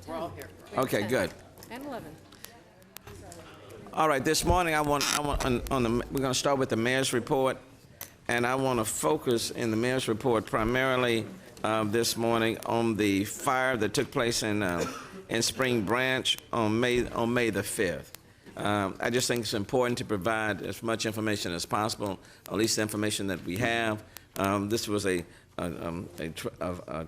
We're all here. Okay, good. And 11. All right, this morning we're going to start with the mayor's report, and I want to focus in the mayor's report primarily this morning on the fire that took place in Spring Branch on May the 5th. I just think it's important to provide as much information as possible, at least the information that we have. This was a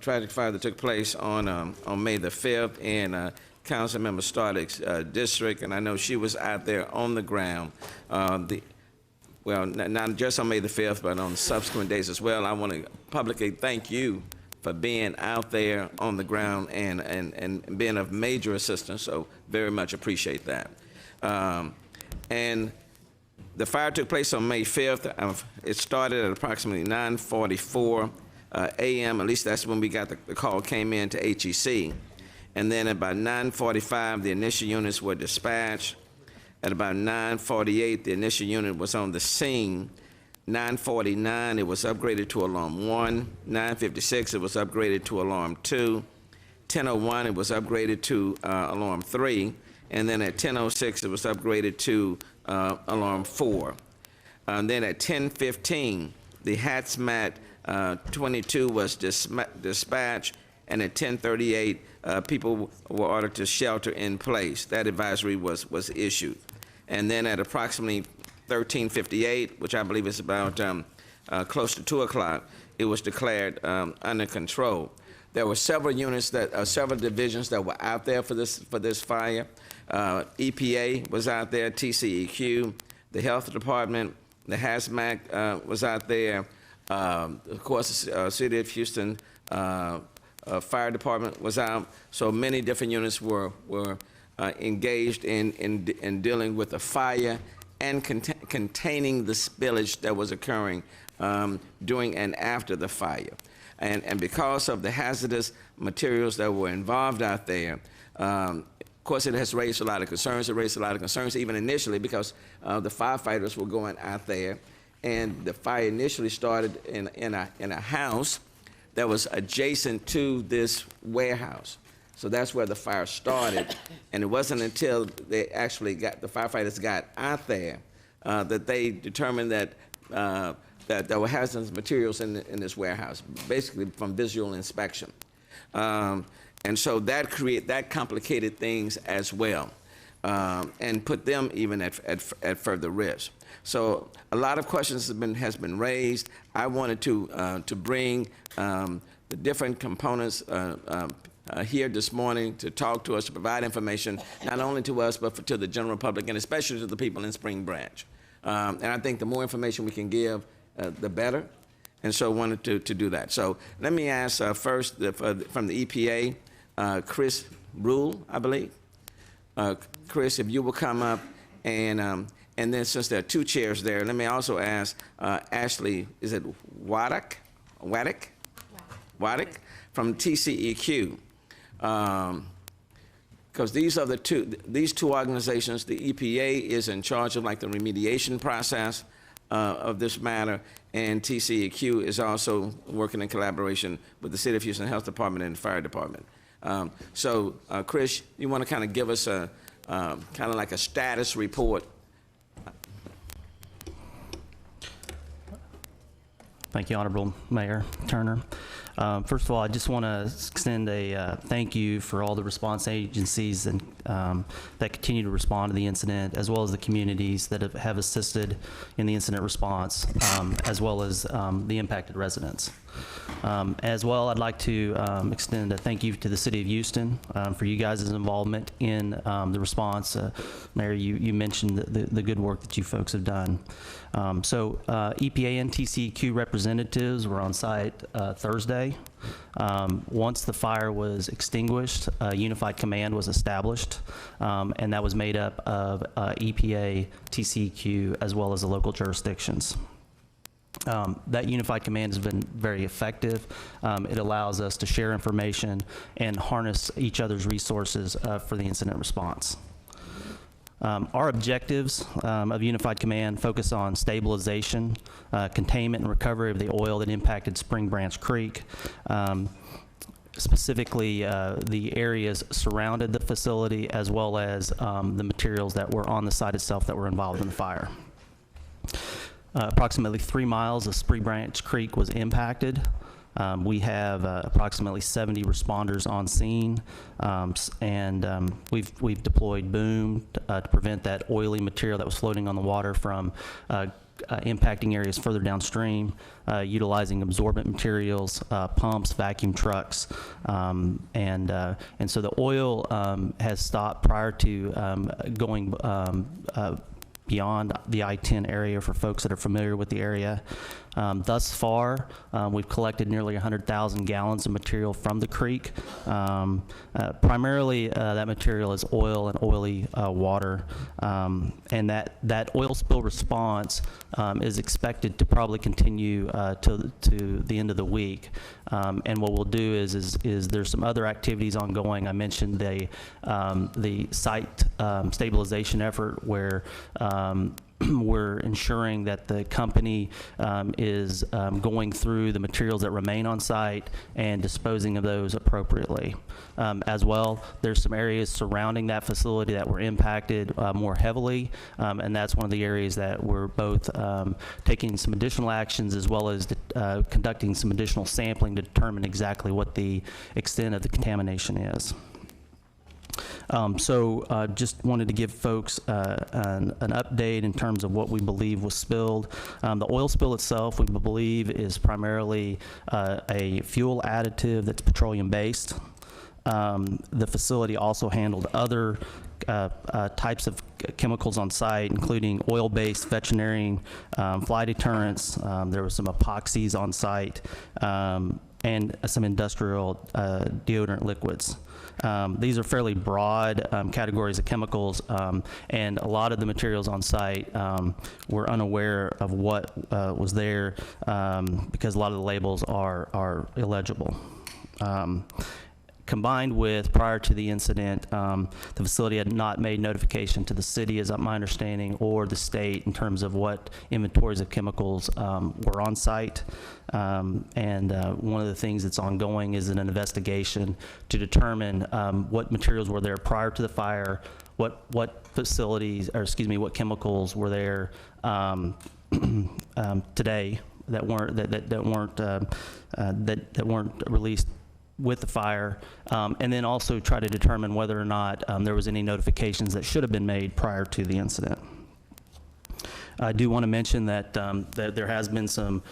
tragic fire that took place on May the 5th in Councilmember Stardick's district, and I know she was out there on the ground. Well, not just on May the 5th, but on subsequent days as well. I want to publicly thank you for being out there on the ground and being of major assistance, so very much appreciate that. And the fire took place on May 5th. It started at approximately 9:44 a.m., at least that's when we got the call came in to HEC. And then at about 9:45, the initial units were dispatched. At about 9:48, the initial unit was on the scene. 9:49, it was upgraded to alarm 1. 9:56, it was upgraded to alarm 2. 10:01, it was upgraded to alarm 3. And then at 10:06, it was upgraded to alarm 4. And then at 10:15, the HAZMAT 22 was dispatched, and at 10:38, people were ordered to shelter in place. That advisory was issued. And then at approximately 13:58, which I believe is about close to 2 o'clock, it was declared under control. There were several units several divisions that were out there for this fire. EPA was out there, TCEQ, the health department, the HAZMAT was out there. Of course, the City of Houston Fire Department was out. So many different units were engaged in dealing with the fire and containing the spillage that was occurring during and after the fire. And because of the hazardous materials that were involved out there, of course, it has raised a lot of concerns. It raised a lot of concerns even initially because the firefighters were going out there, and the fire initially started in a house that was adjacent to this warehouse. So that's where the fire started, and it wasn't until the firefighters got out there that they determined that there were hazardous materials in this warehouse, basically from visual inspection. And so that complicated things as well, and put them even at further risk. So a lot of questions has been raised. I wanted to bring the different components here this morning to talk to us, to provide information, not only to us, but to the general public, and especially to the people in Spring Branch. And I think the more information we can give, the better. And so I wanted to do that. So let me ask first from the EPA, Chris Rule, I believe. Chris, if you will come up, and then since there are two chairs there, let me also ask Ashley, is it Waddick from TCEQ. Because these two organizations, the EPA is in charge of like the remediation process of this matter, and TCEQ is also working in collaboration with the City of Houston Health Department and the Fire Department. So Chris, you want to kind of give us a kind of like a status report? Thank you, Honorable Mayor Turner. First of all, I just want to extend a thank you for all the response agencies and that continue to respond to the incident, as well as the communities that have assisted in the incident response, as well as the impacted residents. As well, I'd like to extend a thank you to the City of Houston for you guys' involvement in the response. Mayor, you mentioned the good work that you folks have done. EPA and TCEQ representatives were on site Thursday. Once the fire was extinguished, a unified command was established, and that was made up of EPA, TCEQ, as well as the local jurisdictions. That unified command has been very effective. It allows us to share information and harness each other's resources for the incident response. Our objectives of Unified Command focus on stabilization, containment and recovery of the oil that impacted Spring Branch Creek, specifically the areas surrounded the facility, as well as the materials that were on the site itself that were involved in the fire. Approximately 3 miles of Spree Branch Creek was impacted. We have approximately 70 responders on scene, and we've deployed boom to prevent that oily material that was floating on the water from impacting areas further downstream, utilizing absorbent materials, pumps, vacuum trucks, and so the oil has stopped prior to going beyond the I-10 area for folks that are familiar with the area. Thus far, we've collected nearly 100,000 gallons of material from the creek. Primarily, that material is oil and oily water, and that oil spill response is expected to probably continue to the end of the week. And what we'll do is there's some other activities ongoing. I mentioned the site stabilization effort where we're ensuring that the company is going through the materials that remain on site and disposing of those appropriately. As well, there's some areas surrounding that facility that were impacted more heavily, and that's one of the areas that we're both taking some additional actions as well as conducting some additional sampling to determine exactly what the extent of the contamination is. Just wanted to give folks an update in terms of what we believe was spilled. The oil spill itself, we believe, is primarily a fuel additive that's petroleum-based. The facility also handled other types of chemicals on site, including oil-based veterinary fly deterrents. There were some epoxies on site, and some industrial deodorant liquids. These are fairly broad categories of chemicals, and a lot of the materials on site were unaware of what was there because a lot of the labels are illegible. Combined with, prior to the incident, the facility had not made notification to the city, is my understanding, or the state in terms of what inventories of chemicals were on site. And one of the things that's ongoing is an investigation to determine what materials were there prior to the fire, what facilities, or excuse me, what chemicals were there today that weren't released with the fire, and then also try to determine whether or not there was any notifications that should have been made prior to the incident. I do want to mention that, that there has been some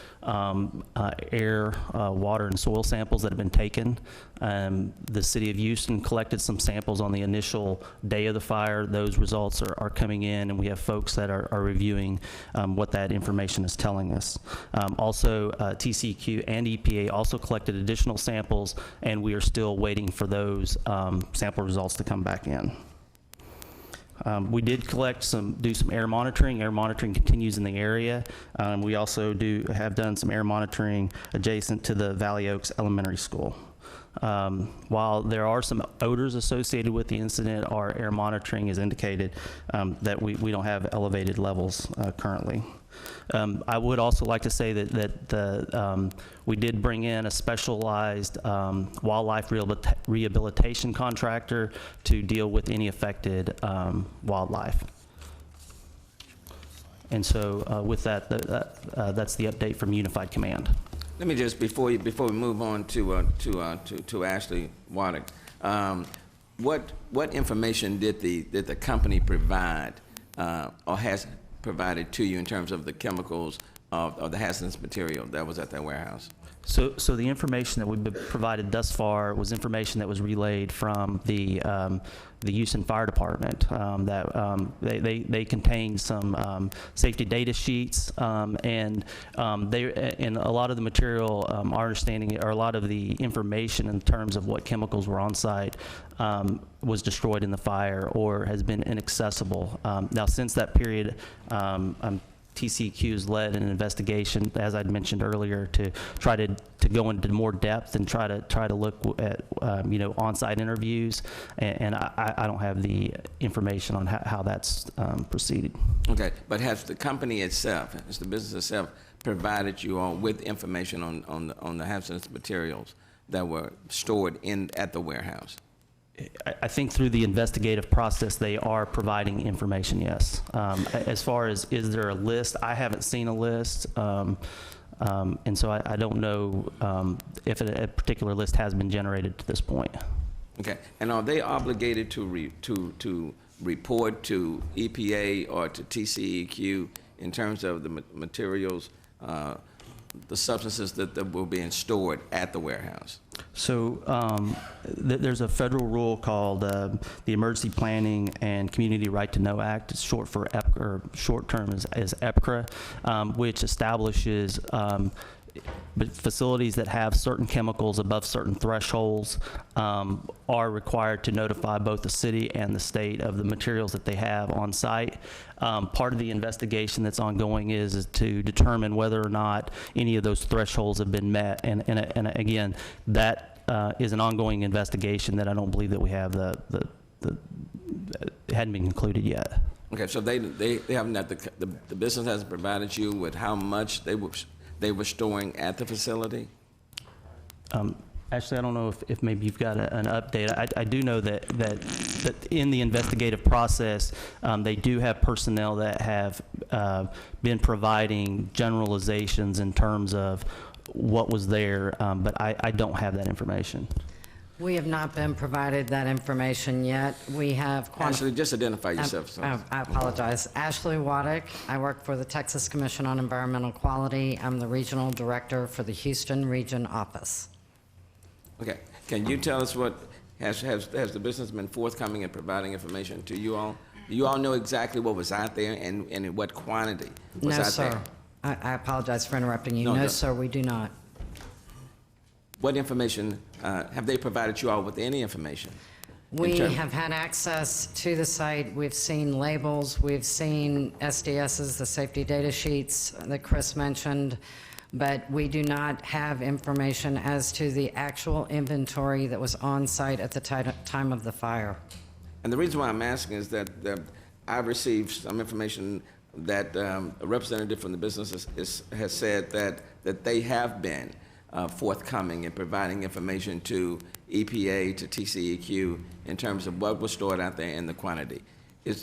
air, water, and soil samples that have been taken. The city of Houston collected some samples on the initial day of the fire. Those results are coming in, and we have folks that are reviewing what that information is telling us. Also, TCEQ and EPA also collected additional samples, and we are still waiting for those sample results to come back in. We did do some air monitoring. Air monitoring continues in the area. We also have done some air monitoring adjacent to the Valley Oaks Elementary School. While there are some odors associated with the incident, our air monitoring has indicated that we don't have elevated levels currently. I would also like to say that we did bring in a specialized wildlife rehabilitation contractor to deal with any affected wildlife. And so with that, that's the update from Unified Command. Let me just, before we move on to Ashley Waddick, what information did the company provide or has provided to you in terms of the chemicals of the hazardous material that was at that warehouse? So the information that we've been provided thus far was information that was relayed from the Houston Fire Department. That they contain some safety data sheets, and a lot of the material, our understanding, or a lot of the information in terms of what chemicals were on site was destroyed in the fire or has been inaccessible. Now, since that period, TCEQ has led an investigation, as I'd mentioned earlier, to try to go into more depth and try to look at on-site interviews, and I don't have the information on how that's proceeded. Okay, but has the company itself, has the business itself provided you all with information on the hazardous materials that were stored at the warehouse? I think through the investigative process, they are providing information, yes. As far as, is there a list? I haven't seen a list. And so I don't know if a particular list has been generated to this point. Okay, and are they obligated to report to EPA or to TCEQ in terms of the materials, the substances that were being stored at the warehouse? So there's a federal rule called the Emergency Planning and Community Right to Know Act. It's short for or short term is EPCRA, which establishes facilities that have certain chemicals above certain thresholds are required to notify both the city and the state of the materials that they have on site. Part of the investigation that's ongoing is to determine whether or not any of those thresholds have been met. And again, that is an ongoing investigation that I don't believe that we have it hadn't been concluded yet. Okay, so they haven't, the business hasn't provided you with how much they were storing at the facility? Actually, I don't know if maybe you've got an update. I do know that in the investigative process, they do have personnel that have been providing generalizations in terms of what was there, but I don't have that information. We have not been provided that information yet. We have... Ashley, just identify yourself. I apologize. Ashley Waddick. I work for the Texas Commission on Environmental Quality. I'm the Regional Director for the Houston Region Office. Okay. Can you tell us what, has the business been forthcoming in providing information to you all? Do you all know exactly what was out there and in what quantity was out there? No, sir. I apologize for interrupting you. No, No, sir, we do not. What information, have they provided you all with any information? We have had access to the site. We've seen labels. We've seen SDSs, the safety data sheets that Chris mentioned, but we do not have information as to the actual inventory that was on site at the time of the fire. And the reason why I'm asking is that I've received some information that a representative from the business has said that they have been forthcoming in providing information to EPA, to TCEQ, in terms of what was stored out there and the quantity.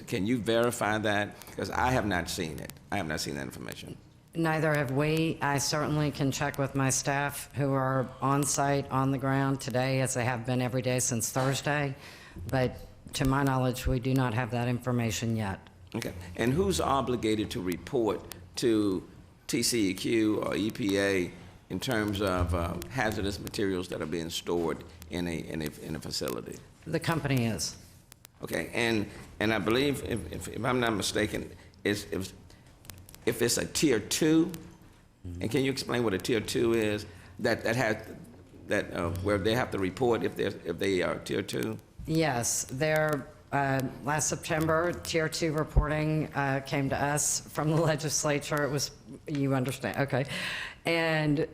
Can you verify that? Because I have not seen it. I have not seen that information. Neither have we. I certainly can check with my staff who are on site, on the ground today, as they have been every day since Thursday. But to my knowledge, we do not have that information yet. Okay. And who's obligated to report to TCEQ or EPA in terms of hazardous materials that are being stored in a facility? The company is. Okay. And I believe, if I'm not mistaken, if it's a tier 2, and can you explain what a tier 2 is? Where they have to report if they are tier 2? Yes, last September, tier 2 reporting came to us from the legislature. It was, you understand, okay. And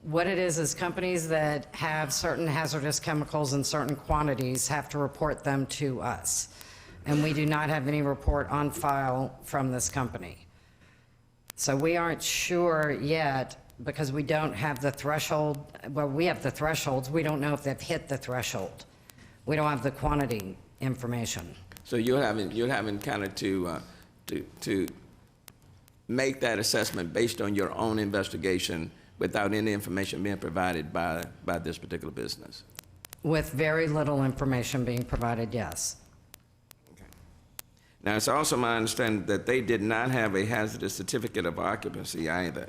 what it is companies that have certain hazardous chemicals in certain quantities have to report them to us. And we do not have any report on file from this company. So we aren't sure yet, because we don't have the threshold. Well, we have the thresholds. We don't know if they've hit the threshold. We don't have the quantity information. So you're having kind of to make that assessment based on your own investigation without any information being provided by this particular business? With very little information being provided, yes. Okay. Now, it's also my understanding that they did not have a hazardous certificate of occupancy either.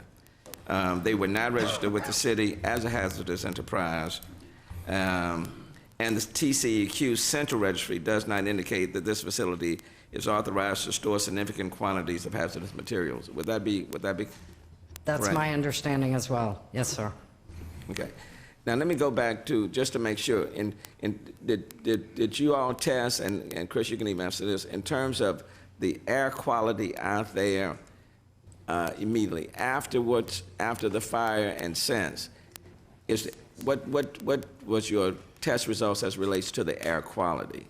They were not registered with the city as a hazardous enterprise. And the TCEQ Central Registry does not indicate that this facility is authorized to store significant quantities of hazardous materials. Would that be That's correct? My understanding as well. Yes, sir. Okay. Now, let me go back to, just to make sure, did you all test, and Chris, you can even answer this, in terms of the air quality out there immediately afterwards, after the fire and since? What was your test results as relates to the air quality?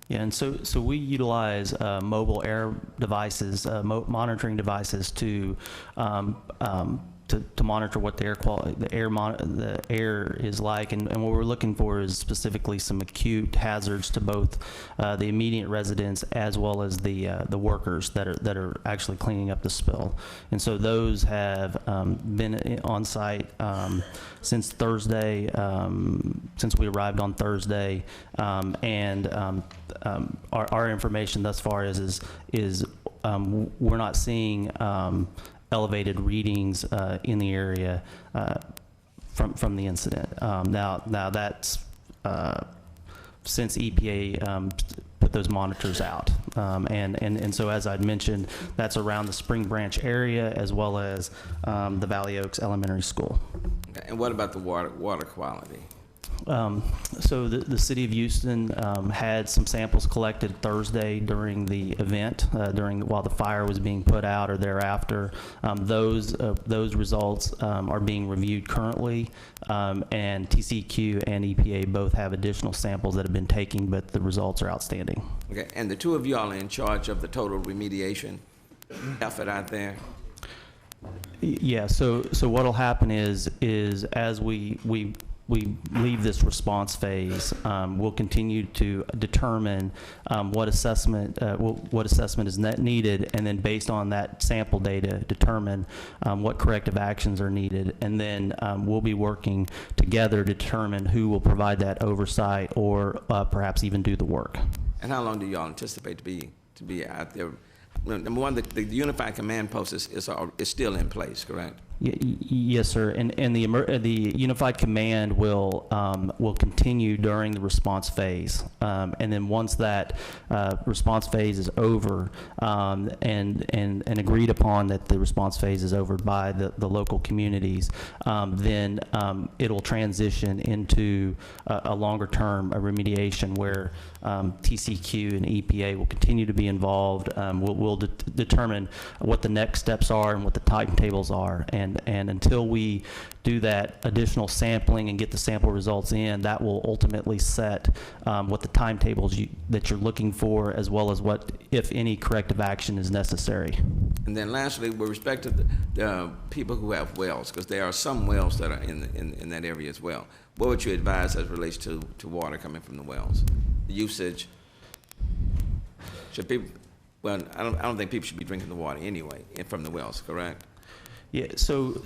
Yeah, and so we utilize mobile air devices, monitoring devices to to monitor what the the air is like, and what we're looking for is specifically some acute hazards to both the immediate residents as well as the workers that are actually cleaning up the spill. And so those have been on site since Thursday, since we arrived on Thursday, and our information thus far is we're not seeing elevated readings in the area from the incident. Now that's since EPA put those monitors out, and so as I'd mentioned, that's around the Spring Branch area as well as the Valley Oaks Elementary School. Okay. And what about the water quality? So the city of Houston had some samples collected Thursday during the event, while the fire was being put out or thereafter. Those results are being reviewed currently, and TCEQ and EPA both have additional samples that have been taken, but the results are outstanding. Okay. And the two of y'all are in charge of the total remediation effort out there? Yeah. So what'll happen is as we leave this response phase, we'll continue to determine what assessment is needed, and then based on that sample data, determine what corrective actions are needed, and then we'll be working together to determine who will provide that oversight or perhaps even do the work. And how long do y'all anticipate to be out there? Number one, the Unified Command Post is still in place, correct? Yes, sir. And the Unified Command will continue during the response phase, and then once that response phase is over, and agreed upon that the response phase is over by the local communities, then it'll transition into a longer term remediation where TCEQ and EPA will continue to be involved. We'll determine what the next steps are and what the timetables are, and until we do that additional sampling and get the sample results in, that will ultimately set what the timetables that you're looking for, as well as what, if any, corrective action is necessary. And then lastly, with respect to the people who have wells, because there are some wells that are in that area as well, what would you advise as it relates to water coming from the wells? The usage? Should people, well, I don't think people should be drinking the water anyway from the wells, correct? Yeah, so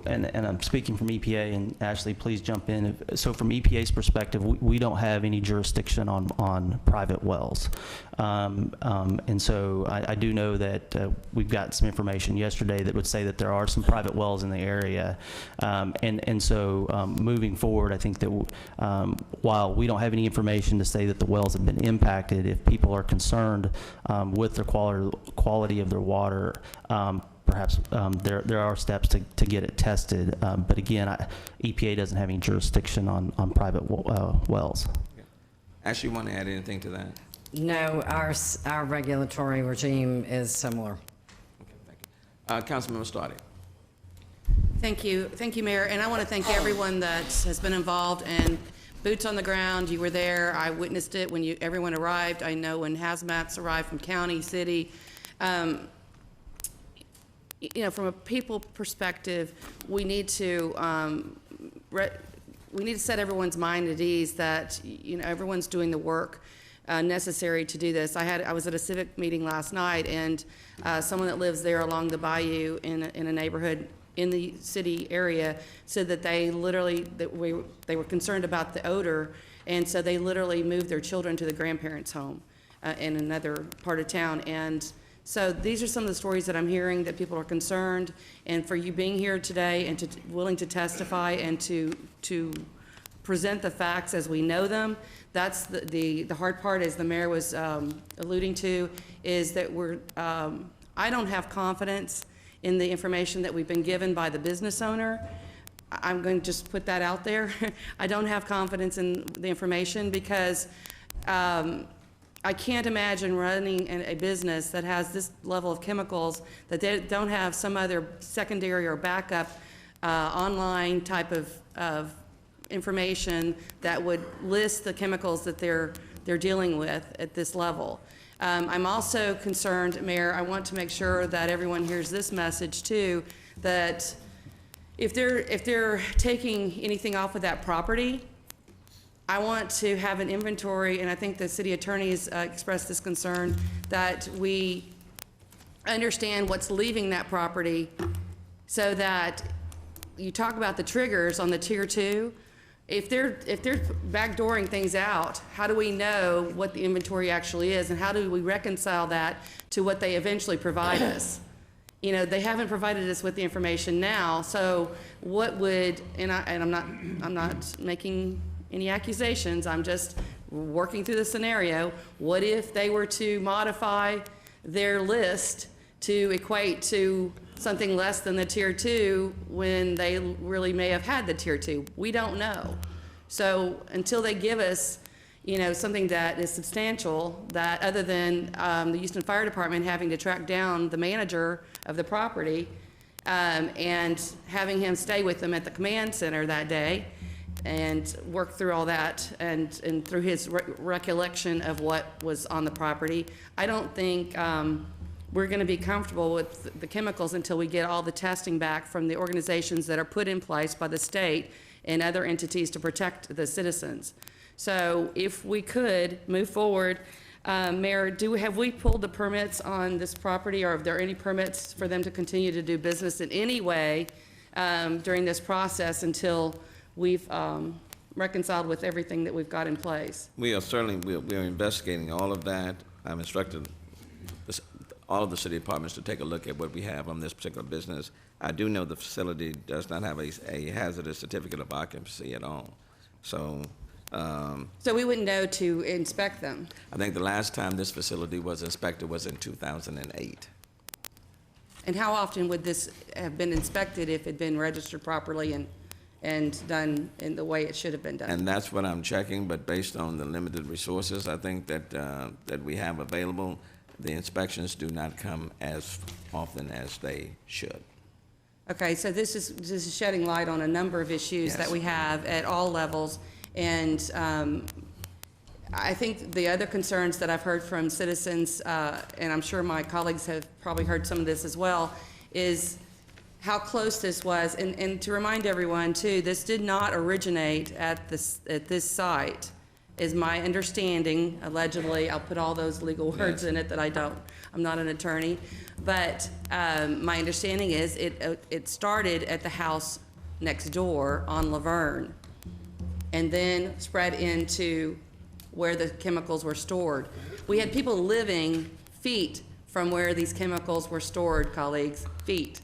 I'm speaking from EPA, and Ashley, please jump in. So from EPA's perspective, we don't have any jurisdiction on private wells. And so I do know that we've got some information yesterday that would say that there are some private wells in the area. And so moving forward, I think that while we don't have any information to say that the wells have been impacted, if people are concerned with the quality of their water, perhaps there are steps to get it tested, but again, EPA doesn't have any jurisdiction on private wells. Ashley, you want to add anything to that? No, our regulatory regime is similar. Okay, thank you. Councilmember Stoddard. Thank you, Mayor, and I want to thank everyone that has been involved and boots on the ground. You were there. I witnessed it when everyone arrived. I know when hazmats arrived from county, city. You know, from a people perspective, we need to set everyone's mind at ease that, you know, everyone's doing the work necessary to do this. I was at a civic meeting last night, and someone that lives there along the bayou in a neighborhood in the city area said that they were concerned about the odor, and so they literally moved their children to the grandparents' home in another part of town. And so these are some of the stories that I'm hearing, that people are concerned, and for you being here today and willing to testify and to present the facts as we know them. That's the hard part, as the mayor was alluding to, is that I don't have confidence in the information that we've been given by the business owner. I'm going to just put that out there. I don't have confidence in the information because I can't imagine running a business that has this level of chemicals that they don't have some other secondary or backup online type of information that would list the chemicals that they're dealing with at this level. I'm also concerned, Mayor, I want to make sure that everyone hears this message too, that if they're taking anything off of that property, I want to have an inventory, and I think the city attorney has expressed this concern, that we understand what's leaving that property, so that you talk about the triggers on the tier 2. If they're backdooring things out, how do we know what the inventory actually is, and how do we reconcile that to what they eventually provide us? You know, they haven't provided us with the information now, so what would, and I'm not making any accusations, I'm just working through the scenario. What if they were to modify their list to equate to something less than the tier 2 when they really may have had the tier 2? We don't know. So until they give us, you know, something that is substantial, that other than the Houston Fire Department having to track down the manager of the property and having him stay with them at the command center that day and work through all that and through his recollection of what was on the property, I don't think we're going to be comfortable with the chemicals until we get all the testing back from the organizations that are put in place by the state and other entities to protect the citizens. So if we could move forward, Mayor, have we pulled the permits on this property, or are there any permits for them to continue to do business in any way during this process until we've reconciled with everything that we've got in place? We are certainly, we are investigating all of that. I'm instructed all of the city departments to take a look at what we have on this particular business. I do know the facility does not have a hazardous certificate of occupancy at all. So, so we wouldn't know to inspect them? I think the last time this facility was inspected was in 2008. And how often would this have been inspected if it had been registered properly and done in the way it should have been done? And that's what I'm checking, but based on the limited resources I think that, that we have available, the inspections do not come as often as they should. Okay, so this is shedding light on a number of issues Yes. that we have at all levels. And I think the other concerns that I've heard from citizens, and I'm sure my colleagues have probably heard some of this as well, is how close this was. And to remind everyone too, this did not originate at this site, is my understanding. Allegedly, I'll put all those legal words in it that I'm not an attorney. But my understanding is it started at the house next door on Laverne, and then spread into where the chemicals were stored. We had people living feet from where these chemicals were stored, colleagues, feet.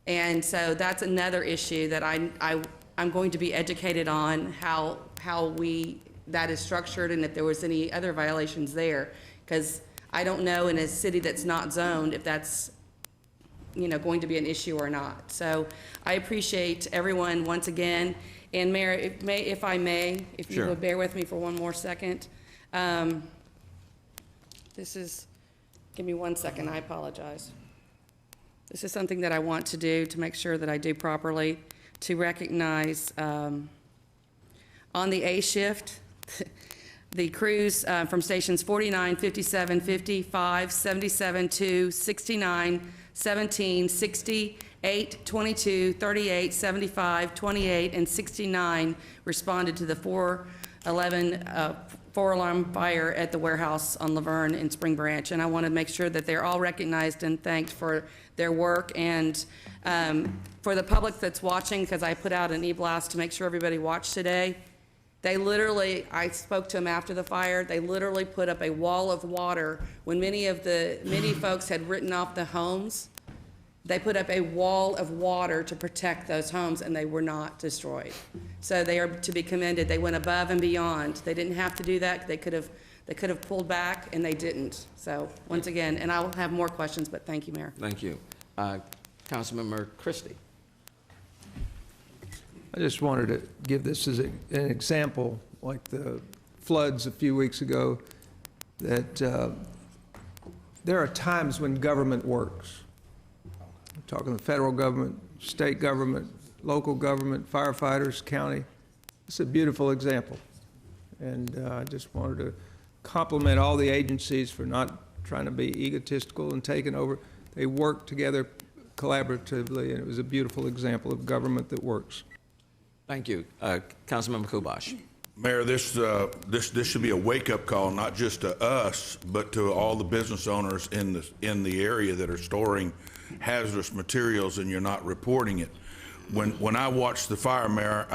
And so that's another issue that I'm going to be educated on, how that is structured, and if there was any other violations there. Because I don't know in a city that's not zoned if that's, you know, going to be an issue or not. So I appreciate everyone once again. And Mayor, if I may, if you Sure. would bear with me for one more second. Give me 1 second, I apologize. This is something that I want to do to make sure that I do properly, to recognize on the A shift, the crews from stations 49, 57, 55, 77, 2, 69, 17, 60, 8, 22, 38, 75, 28, and 69 responded to the 411 four-alarm fire at the warehouse on Laverne in Spring Branch. And I want to make sure that they're all recognized and thanked for their work. And for the public that's watching, because I put out an e-blast to make sure everybody watched today, they literally, I spoke to them after the fire, they literally put up a wall of water. When many folks had written off the homes, they put up a wall of water to protect those homes, and they were not destroyed. So they are to be commended. They went above and beyond. They didn't have to do that. They could have pulled back, and they didn't. So once again, and I'll have more questions, but thank you, Mayor. Thank you. Councilmember Christie. I just wanted to give this as an example, like the floods a few weeks ago, that there are times when government works. I'm talking the federal government, state government, local government, firefighters, county. It's a beautiful example. And I just wanted to compliment all the agencies for not trying to be egotistical and taking over. They work together collaboratively, and it was a beautiful example of government that works. Thank you. Councilmember Kubash. Mayor, this should be a wake-up call, not just to us, but to all the business owners in the area that are storing hazardous materials and you're not reporting it. When I watched the fire, Mayor,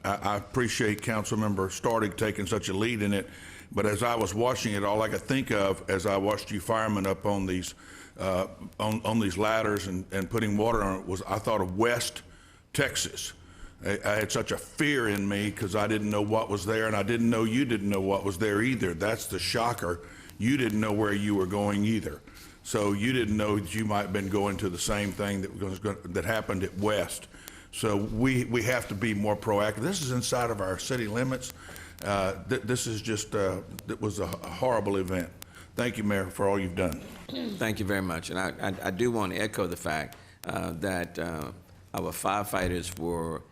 I appreciate Councilmember Stardig taking such a lead in it, but as I was watching it, all I could think of as I watched you firemen up on these ladders and putting water on it was I thought of West Texas. I had such a fear in me because I didn't know what was there, and I didn't know you didn't know what was there either. That's the shocker. You didn't know where you were going either. So you didn't know that you might have been going to the same thing that happened at West. So we have to be more proactive. This is inside of our city limits. This is just, it was a horrible event. Thank you, Mayor, for all you've done. Thank you very much. And I do want to echo the fact that our firefighters were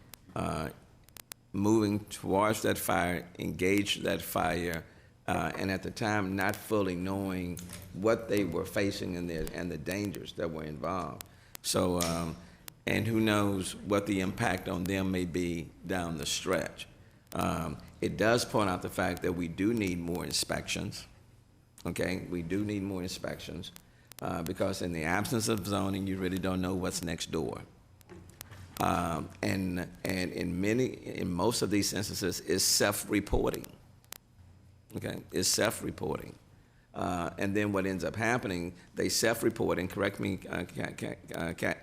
moving towards that fire, engaged that fire, and at the time not fully knowing what they were facing and the dangers that were involved. So, and who knows what the impact on them may be down the stretch. It does point out the fact that we do need more inspections. Okay, we do need more inspections because in the absence of zoning, you really don't know what's next door. And in most of these instances, is self-reporting. Okay, is self-reporting. And then what ends up happening, they self-report, and correct me,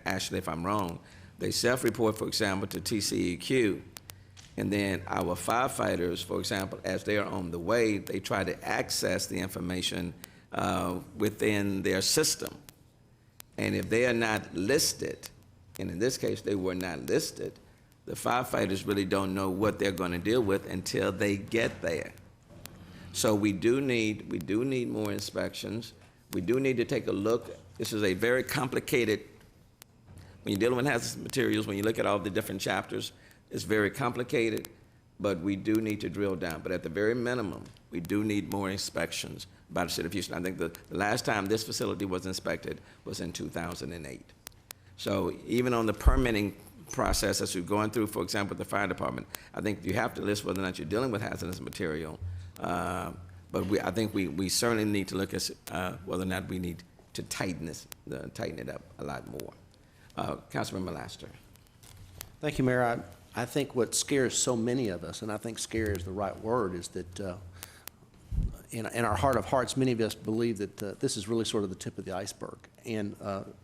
Ashley, if I'm wrong, they self-report, for example, to TCEQ, and then our firefighters, for example, as they are on the way, they try to access the information within their system. And if they are not listed, and in this case they were not listed, the firefighters really don't know what they're going to deal with until they get there. So we do need more inspections. We do need to take a look. This is a very complicated, when you're dealing with hazardous materials, when you look at all the different chapters, it's very complicated, but we do need to drill down. But at the very minimum, we do need more inspections by the city of Houston. I think the last time this facility was inspected was in 2008. So even on the permitting process as you're going through, for example, the fire department, I think you have to list whether or not you're dealing with hazardous material. But I think we certainly need to look at whether or not we need to tighten it up a lot more. Councilmember Laster. Thank you, Mayor. I think what scares so many of us, and I think scare is the right word, is that in our heart of hearts, many of us believe that this is really sort of the tip of the iceberg. And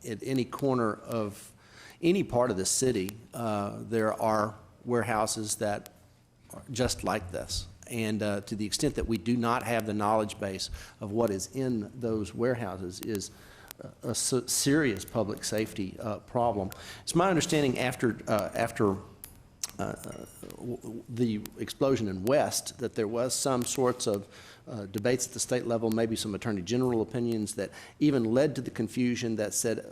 at any corner of any part of the city, there are warehouses that are just like this. And to the extent that we do not have the knowledge base of what is in those warehouses is a serious public safety problem. It's my understanding after the explosion in West that there was some sorts of debates at the state level, maybe some attorney general opinions that even led to the confusion that said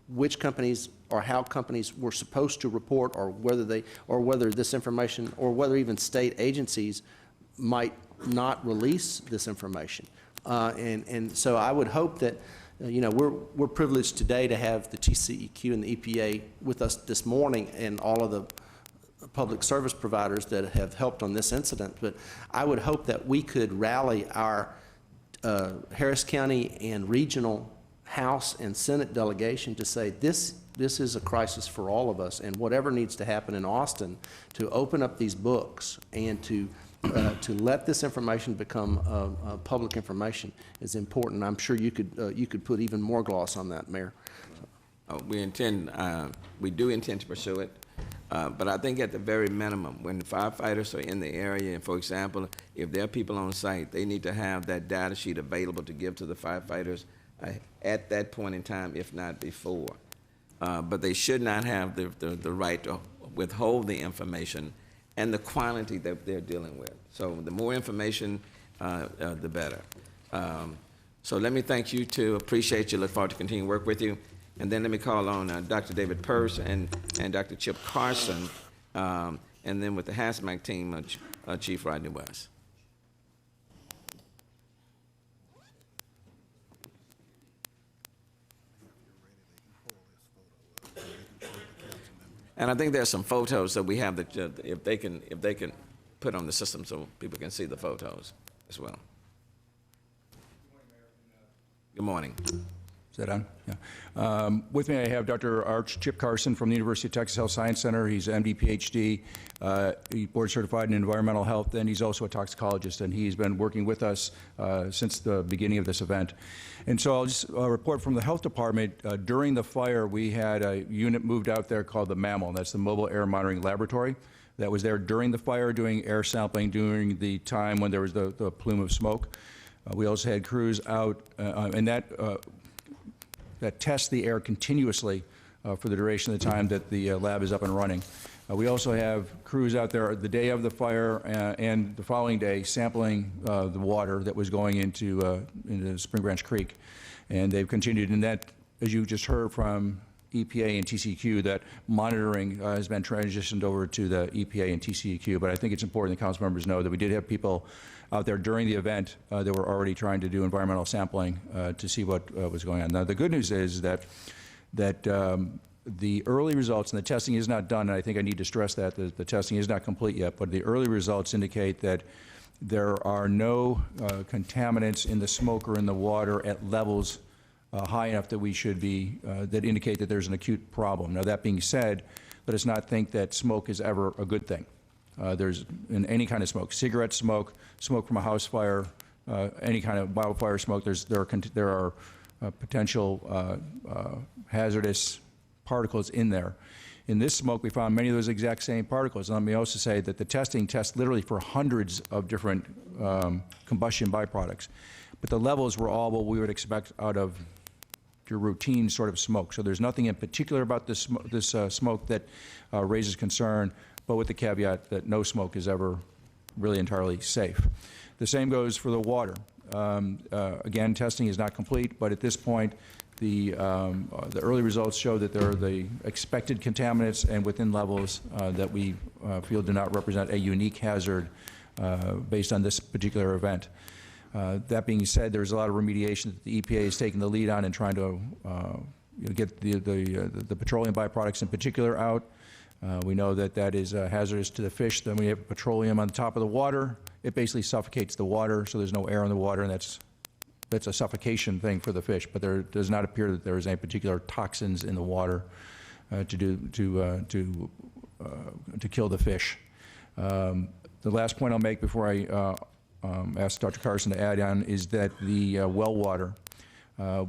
which companies or how companies were supposed to report, or whether this information, or whether even state agencies might not release this information. And so I would hope that we're privileged today to have the TCEQ and the EPA with us this morning, and all of the public service providers that have helped on this incident. But I would hope that we could rally our Harris County and regional House and Senate delegation to say this is a crisis for all of us, and whatever needs to happen in Austin to open up these books and to let this information become public information is important. I'm sure you could put even more gloss on that, Mayor. We do intend to pursue it. But I think at the very minimum, when the firefighters are in the area, and for example, if there are people on site, they need to have that data sheet available to give to the firefighters at that point in time, if not before. But they should not have the right to withhold the information and the quantity that they're dealing with. So the more information, the better. So let me thank you too. Appreciate you. Look forward to continuing to work with you. And then let me call on Dr. David Peirce and Dr. Chip Carson, and then with the HAZMAC team, Chief Rodney West. And I think there's some photos that we have that if they can put on the system so people can see the photos as well. Good morning. Is that on? Yeah. With me, I have Dr. Chip Carson from the University of Texas Health Science Center. He's an MD, PhD, he's board certified in environmental health, and he's also a toxicologist, and he's been working with us since the beginning of this event. And so I'll just report from the health department. During the fire, we had a unit moved out there called the MAML. That's the Mobile Air Monitoring Laboratory. That was there during the fire, doing air sampling during the time when there was the plume of smoke. We also had crews out, and that test the air continuously for the duration of the time that the lab is up and running. We also have crews out there the day of the fire and the following day sampling the water that was going into Spring Branch Creek. And they've continued, and that, as you just heard from EPA and TCEQ, that monitoring has been transitioned over to the EPA and TCEQ. But I think it's important that council members know that we did have people out there during the event that were already trying to do environmental sampling to see what was going on. Now, the good news is that the early results, and the testing is not done, and I think I need to stress that the testing is not complete yet, but the early results indicate that there are no contaminants in the smoke or in the water at levels high enough that we should be, that indicate that there's an acute problem. Now, that being said, let us not think that smoke is ever a good thing. There's in any kind of smoke, cigarette smoke, smoke from a house fire, any kind of wildfire smoke, there are potential hazardous particles in there. In this smoke, we found many of those exact same particles. And let me also say that the testing tests literally for hundreds of different combustion byproducts. But the levels were all what we would expect out of your routine sort of smoke. So there's nothing in particular about this smoke that raises concern, but with the caveat that no smoke is ever really entirely safe. The same goes for the water. Again, testing is not complete, but at this point, the early results show that there are the expected contaminants and within levels that we feel do not represent a unique hazard based on this particular event. That being said, there's a lot of remediation that the EPA is taking the lead on and trying to get the petroleum byproducts in particular out. We know that that is hazardous to the fish. Then we have petroleum on the top of the water. It basically suffocates the water, so there's no air in the water, and that's a suffocation thing for the fish. But there does not appear that there is any particular toxins in the water to kill the fish. The last point I'll make before I ask Dr. Carson to add on is that the well water.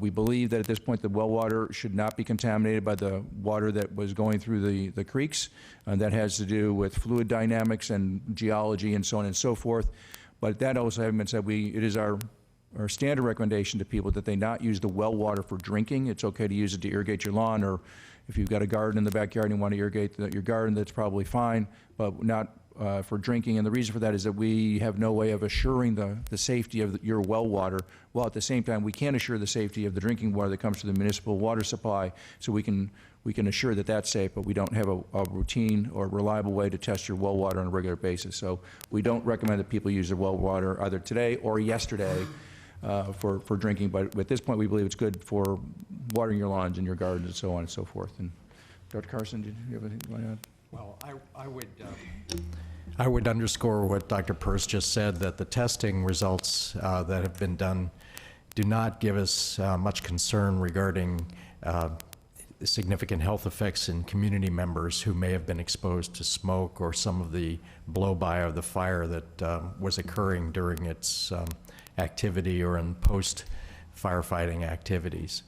We believe that at this point the well water should not be contaminated by the water that was going through the creeks. That has to do with fluid dynamics and geology and so on and so forth. But that also having been said, it is our standard recommendation to people that they not use the well water for drinking. It's okay to use it to irrigate your lawn, or if you've got a garden in the backyard and you want to irrigate your garden, that's probably fine, but not for drinking. And the reason for that is that we have no way of assuring the safety of your well water, while at the same time we can assure the safety of the drinking water that comes from the municipal water supply, so we can assure that that's safe, but we don't have a routine or reliable way to test your well water on a regular basis. So we don't recommend that people use their well water either today or yesterday for drinking, but at this point we believe it's good for watering your lawns and your gardens and so on and so forth. And Dr. Carson, did you have anything you want to add? Well, I would underscore what Dr. Peirce just said, that the testing results that have been done do not give us much concern regarding significant health effects in community members who may have been exposed to smoke or some of the blow-by of the fire that was occurring during its activity or in post-firefighting activities.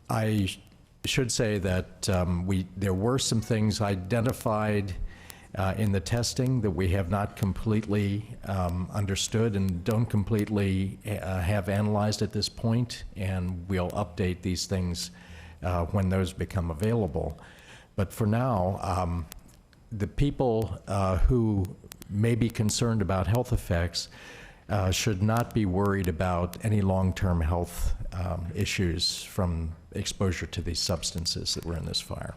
I should say that there were some things identified in the testing that we have not completely understood and don't completely have analyzed at this point, and we'll update these things when those become available. But for now, the people who may be concerned about health effects should not be worried about any long-term health issues from exposure to these substances that were in this fire.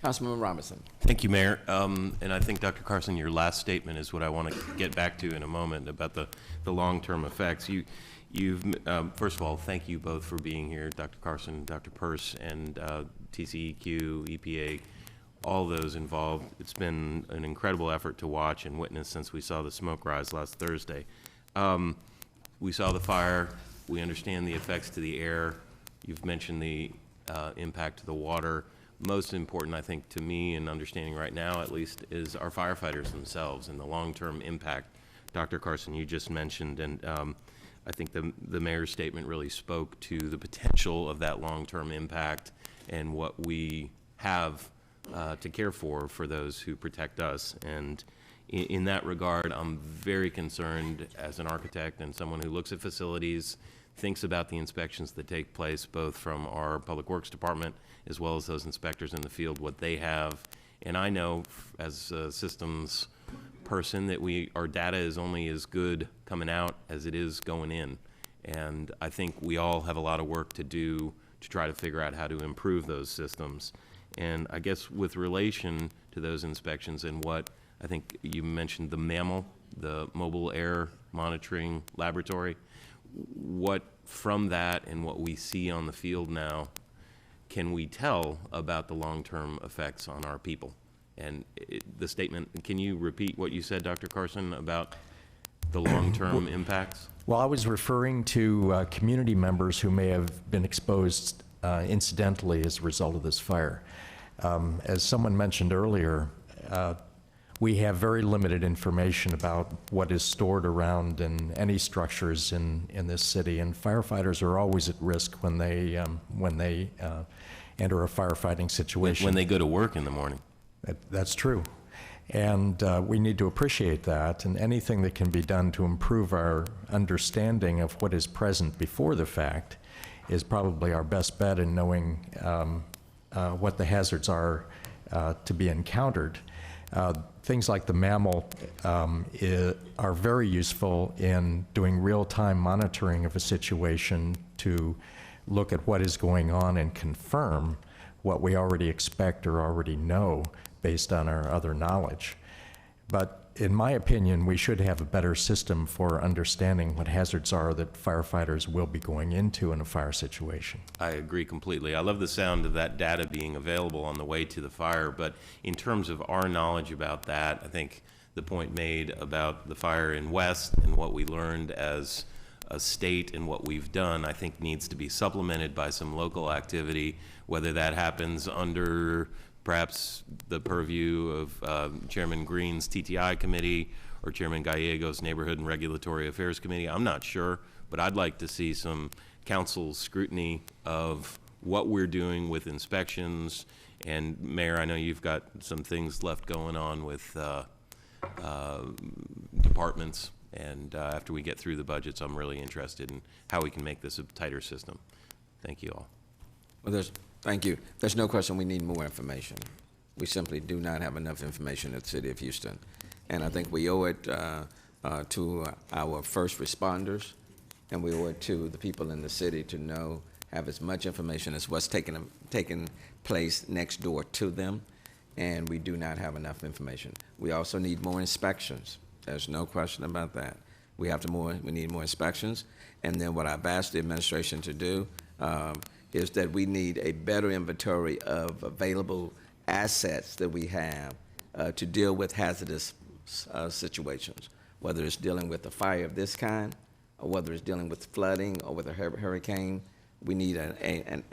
Councilman Robinson. Thank you, Mayor. And I think, Dr. Carson, your last statement is what I want to get back to in a moment about the long-term effects. You've first of all, thank you both for being here, Dr. Carson, Dr. Peirce, and TCEQ, EPA, all those involved. It's been an incredible effort to watch and witness since we saw the smoke rise last Thursday. We saw the fire. We understand the effects to the air. You've mentioned the impact to the water. Most important, I think, to me in understanding right now, at least, is our firefighters themselves and the long-term impact. Dr. Carson, you just mentioned, and I think the mayor's statement really spoke to the potential of that long-term impact and what we have to care for those who protect us. And in that regard, I'm very concerned as an architect and someone who looks at facilities, thinks about the inspections that take place both from our Public Works Department as well as those inspectors in the field, what they have. And I know as a systems person that our data is only as good coming out as it is going in. And I think we all have a lot of work to do to try to figure out how to improve those systems. And I guess with relation to those inspections and what I think you mentioned, the MAML, the Mobile Air Monitoring Laboratory, what from that and what we see on the field now can we tell about the long-term effects on our people? And the statement, can you repeat what you said, Dr. Carson, about the long-term impacts? Well, I was referring to community members who may have been exposed incidentally as a result of this fire. As someone mentioned earlier, we have very limited information about what is stored around in any structures in this city, and firefighters are always at risk when they enter a firefighting situation. When they go to work in the morning. That's true. And we need to appreciate that, and anything that can be done to improve our understanding of what is present before the fact is probably our best bet in knowing what the hazards are to be encountered. Things like the MAML are very useful in doing real-time monitoring of a situation to look at what is going on and confirm what we already expect or already know based on our other knowledge. But in my opinion, we should have a better system for understanding what hazards are that firefighters will be going into in a fire situation. I agree completely. I love the sound of that data being available on the way to the fire, but in terms of our knowledge about that, I think the point made about the fire in West and what we learned as a state and what we've done, I think needs to be supplemented by some local activity, whether that happens under perhaps the purview of Chairman Green's TTI committee or Chairman Gallego's Neighborhood and Regulatory Affairs Committee. I'm not sure, but I'd like to see some council scrutiny of what we're doing with inspections. And Mayor, I know you've got some things left going on with departments, and after we get through the budgets, I'm really interested in how we can make this a tighter system. Thank you all. Well, thank you. There's no question we need more information. We simply do not have enough information at the City of Houston. And I think we owe it to our first responders, and we owe it to the people in the city to have as much information as what's taking place next door to them, and we do not have enough information. We also need more inspections. There's no question about that. We need more inspections, and then what I've asked the administration to do is that we need a better inventory of available assets that we have to deal with hazardous situations, whether it's dealing with a fire of this kind, or whether it's dealing with flooding or with a hurricane. We need an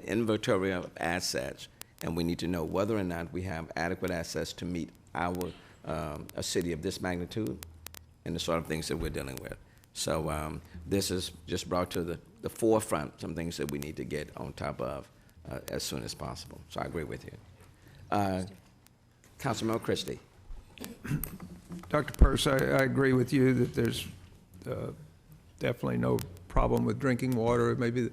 inventory of assets, and we need to know whether or not we have adequate assets to meet a city of this magnitude and the sort of things that we're dealing with. So this is just brought to the forefront some things that we need to get on top of as soon as possible. So I agree with you. Councilman Christie. Dr. Peirce, I agree with you that there's definitely no problem with drinking water, maybe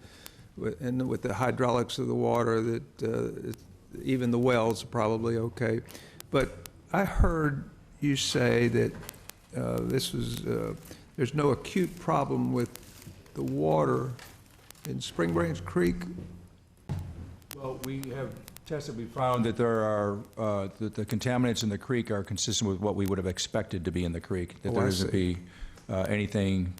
and with the hydraulics of the water, that even the wells are probably okay. But I heard you say that there's no acute problem with the water in Spring Branch Creek. Well, we have tested, we found that there are, that the contaminants in the creek are consistent with what we would have expected to be in the creek, that Oh, there I isn't see. be anything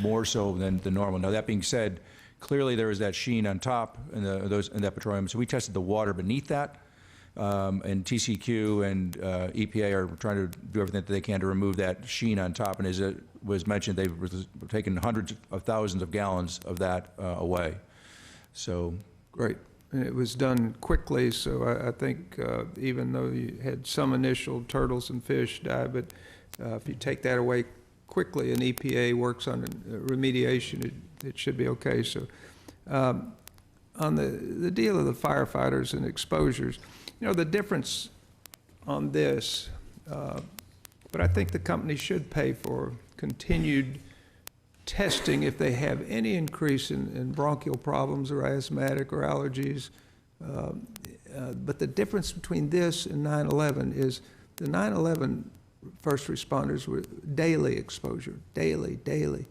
more so than the normal. Now, that being said, clearly there is that sheen on top in that petroleum, so we tested the water beneath that, and TCQ and EPA are trying to do everything that they can to remove that sheen on top, and as it was mentioned, they've taken hundreds of thousands of gallons of that away. So, Great. And it was done quickly, so I think even though you had some initial turtles and fish die, but if you take that away quickly and EPA works on remediation, it should be okay. So on the deal of the firefighters and exposures, the difference on this, but I think the company should pay for continued testing if they have any increase in bronchial problems or asthmatic or allergies. But the difference between this and 9/11 is the 9/11 first responders were daily exposure, daily.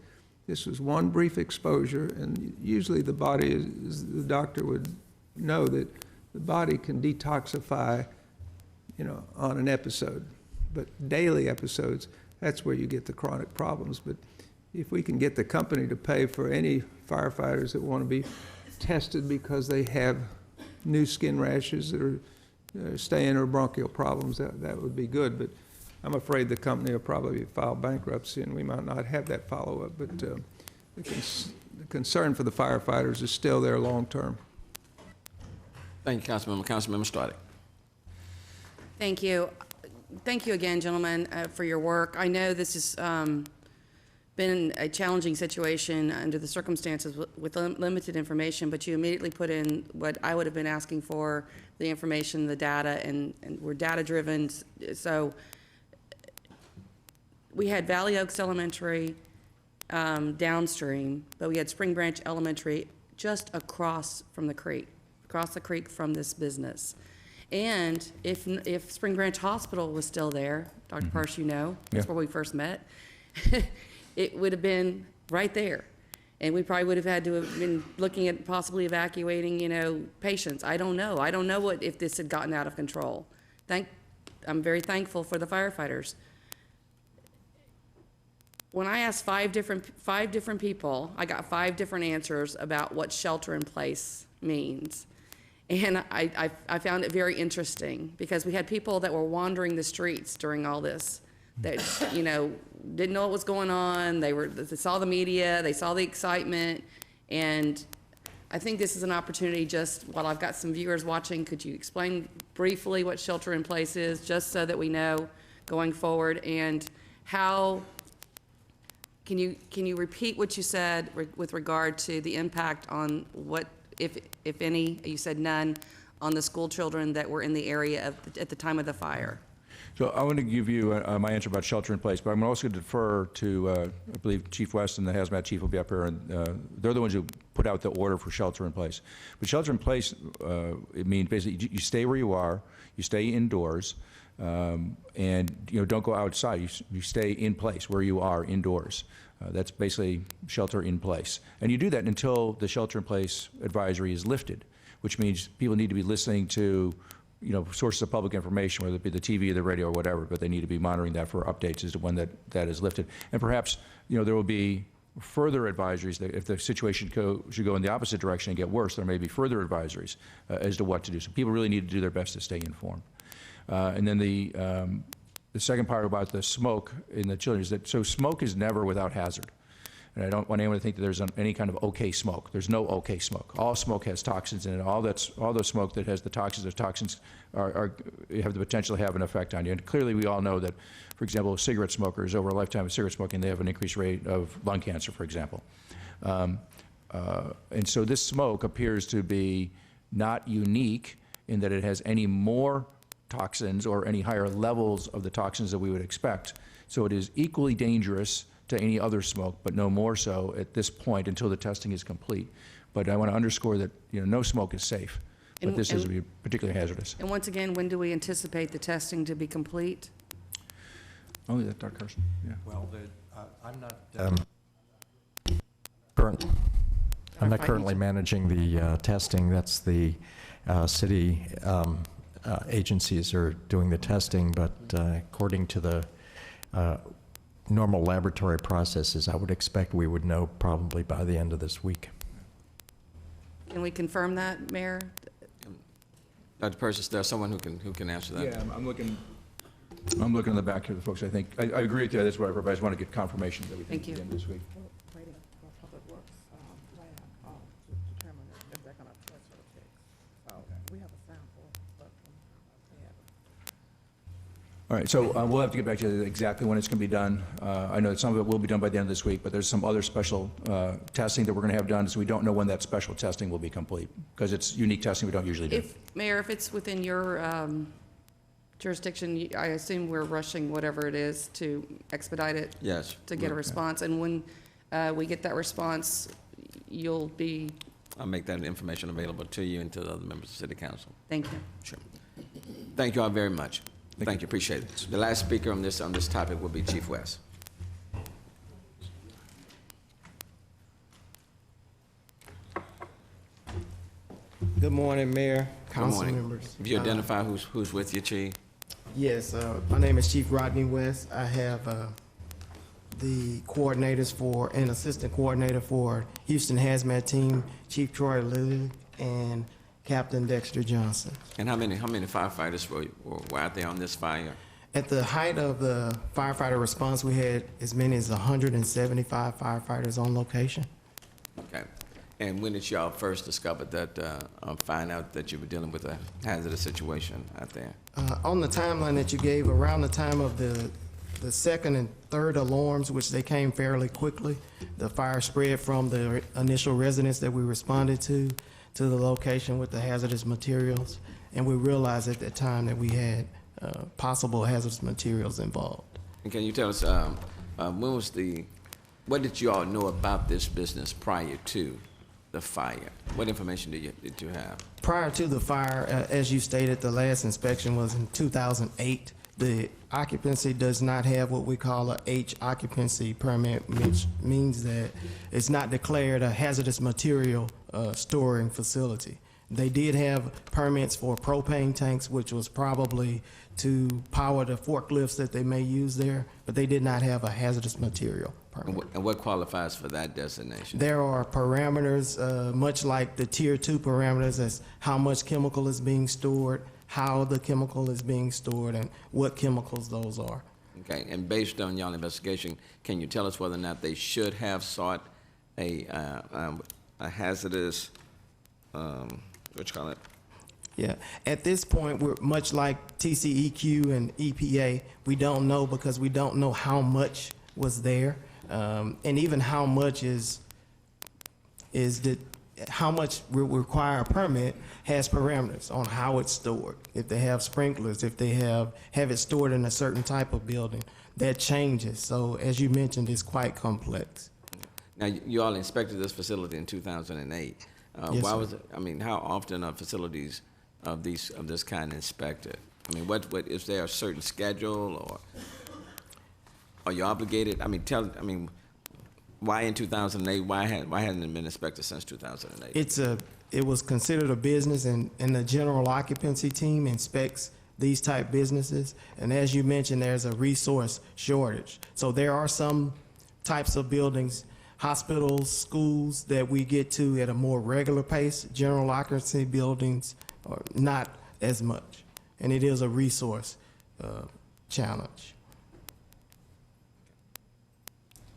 This was one brief exposure, and usually the body, the doctor would know that the body can detoxify, on an episode. But daily episodes, that's where you get the chronic problems. But if we can get the company to pay for any firefighters that want to be tested because they have new skin rashes or staying or bronchial problems, that would be good. But I'm afraid the company will probably file bankruptcy and we might not have that follow-up. But the concern for the firefighters is still there long-term. Thank you, Councilmember. Councilmember Stoddard. Thank you. Thank you again, gentlemen, for your work. I know this has been a challenging situation under the circumstances with limited information, but you immediately put in what I would have been asking for, the information, the data, and we're data-driven. So we had Valley Oaks Elementary downstream, but we had Spring Branch Elementary just across from the creek, across the creek from this business. And if Spring Branch Hospital was still there, Dr. Parsh, that's where we first met, it would have been right there. And we probably would have had to have been looking at possibly evacuating, patients. I don't know. I don't know if this had gotten out of control. I'm very thankful for the firefighters. When I asked five different people, I got 5 different answers about what shelter in place means. And I found it very interesting because we had people that were wandering the streets during all this that, didn't know what was going on. They saw the media, they saw the excitement, and I think this is an opportunity just, while I've got some viewers watching, could you explain briefly what shelter in place is, just so that we know going forward, and how, can you repeat what you said with regard to the impact on what, if any, you said none, on the school children that were in the area at the time of the fire? So I want to give you my answer about shelter in place, but I'm also going to defer to, I believe, Chief West and the hazmat chief will be up here, and they're the ones who put out the order for shelter in place. But shelter in place, it means basically you stay where you are, you stay indoors, and don't go outside. You stay in place where you are indoors. That's basically shelter in place. And you do that until the shelter in place advisory is lifted, which means people need to be listening to sources of public information, whether it be the TV or the radio or whatever, but they need to be monitoring that for updates as to when that is lifted. And perhaps, there will be further advisories that if the situation should go in the opposite direction and get worse, there may be further advisories as to what to do. So people really need to do their best to stay informed. And then the second part about the smoke in the children is that, so smoke is never without hazard. And I don't want anyone to think that there's any kind of okay smoke. There's no okay smoke. All smoke has toxins in it. All the smoke that has the toxins, those toxins have the potential to have an effect on you. And clearly we all know that, for example, cigarette smokers, over a lifetime of cigarette smoking, they have an increased rate of lung cancer, for example. And so this smoke appears to be not unique in that it has any more toxins or any higher levels of the toxins that we would expect. So it is equally dangerous to any other smoke, but no more so at this point until the testing is complete. But I want to underscore that no smoke is safe, but this is particularly hazardous. And once again, when do we anticipate the testing to be complete? Only that, Dr. Carson. Yeah. Well, I'm not currently managing the testing. That's the city agencies are doing the testing, but according to the normal laboratory processes, I would expect we would know probably by the end of this week. Can we confirm that, Mayor? Dr. Persis, there's someone who can answer that. Yeah, I'm looking in the back here, the folks, I think, I agree with you, that's what I just want to get confirmation that we think Thank you. again this week. Waiting for Public Works plan to determine if they're going to transfer the pigs. So we have a sample, but they haven't. All right, so we'll have to get back to you exactly when it's going to be done. I know that some of it will be done by the end of this week, but there's some other special testing that we're going to have done, so we don't know when that special testing will be complete, because it's unique testing we don't usually do. Mayor, if it's within your jurisdiction, I assume we're rushing whatever it is to expedite it. Yes. To get a response, and when we get that response, you'll be, I'll make that information available to you and to the other members of the City Council. thank you. Sure. Thank you all very much. Thank you, appreciate it. The last speaker on this topic will be Chief West. Good morning, Mayor, Good council morning. members. If you identify who's with you, Chief? Yes, my name is Chief Rodney West. I have the coordinators for, and assistant coordinator for Houston Hazmat Team, Chief Troy Lilly and Captain Dexter Johnson. And how many firefighters were out there on this fire? At the height of the firefighter response, we had as many as 175 firefighters on location. Okay. And when did y'all first discover that, find out that you were dealing with a hazardous situation out there? On the timeline that you gave, around the time of the second and third alarms, which they came fairly quickly, the fire spread from the initial residence that we responded to the location with the hazardous materials, and we realized at that time that we had possible hazardous materials involved. And can you tell us, what did you all know about this business prior to the fire? What information did you have? Prior to the fire, as you stated, the last inspection was in 2008. The occupancy does not have what we call a H occupancy permit, which means that it's not declared a hazardous material storing facility. They did have permits for propane tanks, which was probably to power the forklifts that they may use there, but they did not have a hazardous material permit. And what qualifies for that designation? There are parameters, much like the Tier 2 parameters, as how much chemical is being stored, how the chemical is being stored, and what chemicals those are. Okay, and based on y'all investigation, can you tell us whether or not they should have sought a hazardous, what you call it? Yeah, at this point, we're much like TCEQ and EPA. We don't know because we don't know how much was there, and even how much how much will require a permit has parameters on how it's stored. If they have sprinklers, if they have it stored in a certain type of building, that changes. So as you mentioned, it's quite complex. Now, you all inspected this facility in 2008. Yes, Why sir. was it, I mean, how often are facilities of this kind inspected? I mean, what is there a certain schedule, or are you obligated? I mean, why in 2008? Why hasn't it been inspected since 2008? It was considered a business, and the general occupancy team inspects these type businesses. And as you mentioned, there's a resource shortage. So there are some types of buildings, hospitals, schools, that we get to at a more regular pace. General occupancy buildings are not as much, and it is a resource challenge.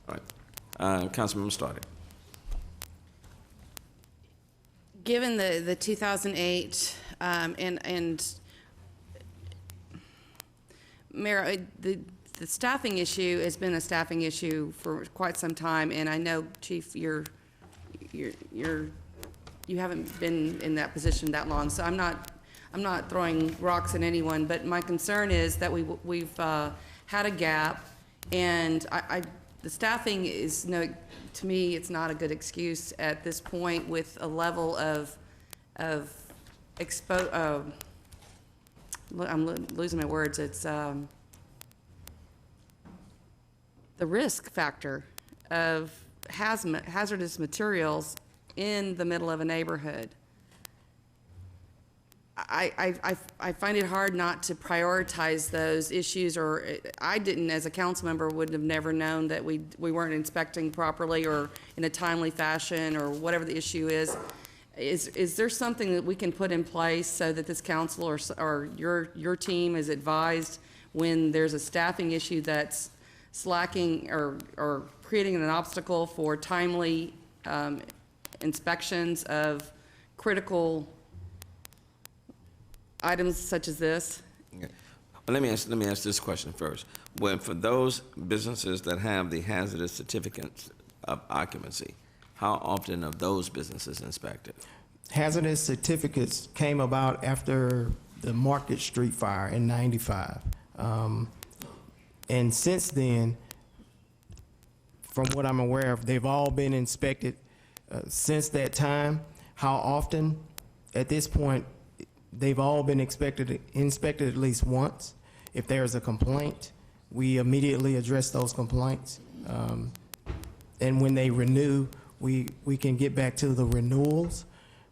All right. Councilmember Stoddard. Given the 2008, and Mayor, the staffing issue has been a staffing issue for quite some time, and I know, Chief, you haven't been in that position that long, so I'm not throwing rocks at anyone, but my concern is that we've had a gap, and the staffing is to me, it's not a good excuse at this point with a level of I'm losing my words. It's the risk factor of hazardous materials in the middle of a neighborhood. I find it hard not to prioritize those issues, or I didn't, as a council member, would have never known that we weren't inspecting properly or in a timely fashion, or whatever the issue is. Is there something that we can put in place so that this council or your team is advised when there's a staffing issue that's slacking or creating an obstacle for timely inspections of critical items such as this? Okay. Well, let me ask this question first. Well, for those businesses that have the hazardous certificates of occupancy, how often are those businesses inspected? Hazardous certificates came about after the Market Street fire in '95. And since then, from what I'm aware of, they've all been inspected since that time. How often? At this point, they've all been inspected at least once. If there's a complaint, we immediately address those complaints. And when they renew, we can get back to the renewals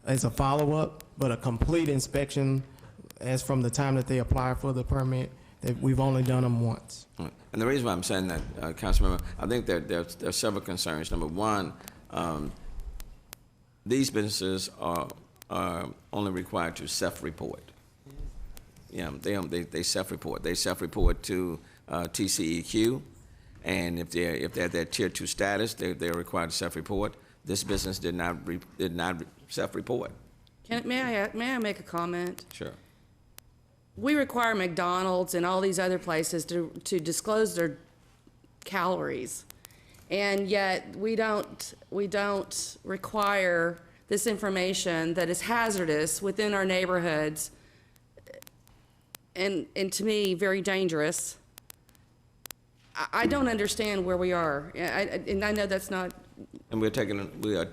as a follow-up, but a complete inspection as from the time that they apply for the permit, that we've only done them once. Right. And the reason why I'm saying that, Councilmember, I think there are several concerns. Number one, these businesses are only required to self-report. Yeah, they self-report. They self-report to TCEQ, and if they're at that tier 2 status, they're required to self-report. This business did not self-report. May I make a comment? Sure. We require McDonald's and all these other places to disclose their calories, and yet we don't require this information that is hazardous within our neighborhoods, and to me, very dangerous. I don't understand where we are, and I know that's not. And we are